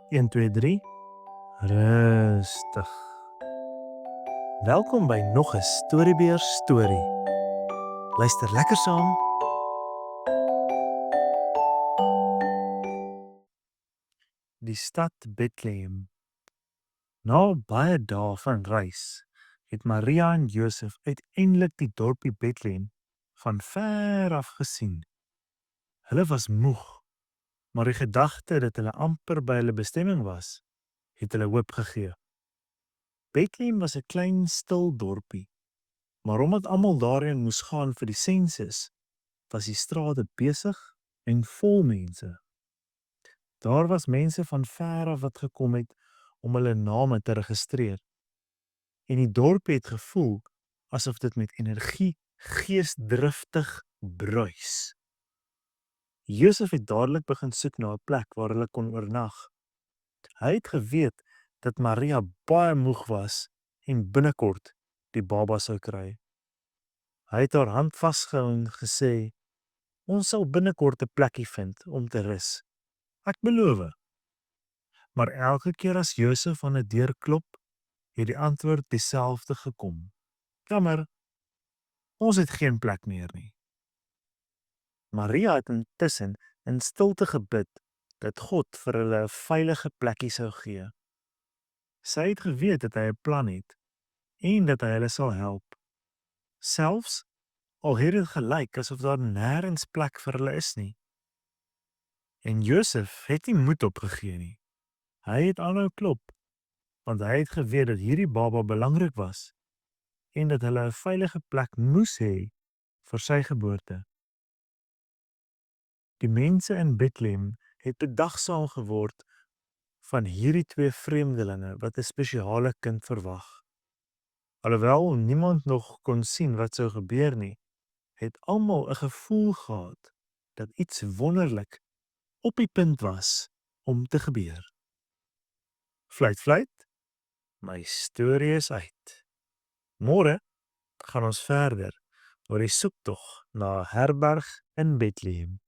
1, 2, 3. Rustig. Welkom by nog 'n Storiebeer storie. Luister lekker saam. Die stad Bethlehem. Na baie dae van reis, het Maria en Josef uiteindelik die dorpie Bethlehem van ver af gesien. Hulle was moeg, maar die gedagte dat hulle amper by hulle bestemming was, het hulle hoop gegee. Bethlehem was 'n klein, stil dorpie, maar omdat almal daarheen moes gaan vir die sensus, was die strate besig en vol mense. Daar was mense van ver af wat gekom het om hulle name te registreer. En die dorp het gevoel asof dit met energie geesdriftig bruis. Josef het dadelik begin soek na 'n plek waar hulle kon oornag. Hy het geweet dat Maria baie moeg was en binnekort die baba sou kry. Hy het haar hand vasgehou en gesê: "Ons sal binnekort 'n plekkie vind om te rus. Ek beloof." Maar elke keer as Josef aan 'n deur klop, het die antwoord dieselfde gekom: "Jammer, ons het geen plek meer nie." Maria het intussen in stilte gebid dat God vir hulle 'n veilige plekkie sou gee. Sy het geweet dat hy 'n plan het en dat hy hulle sal help. Selfs al het dit gelyk asof daar nêrens plek vir hulle is nie. En Josef het nie moed opgegee nie. Hy het aanhou klop, want hy het geweet dat hierdie baba belangrik was en dat hulle 'n veilige plek moes hê vir sy geboorte. Die mense in Bethlehem het bedagsaam geword van hierdie twee vreemdelinge wat 'n spesiale kind verwag. Alhoewel niemand nog kon sien wat sou gebeur nie, het almal 'n gevoel gehad dat iets wonderlik op die punt was om te gebeur. Fluit, fluit, my storie is uit. Môre gaan ons verder oor die soektog na 'n herberg in Bethlehem.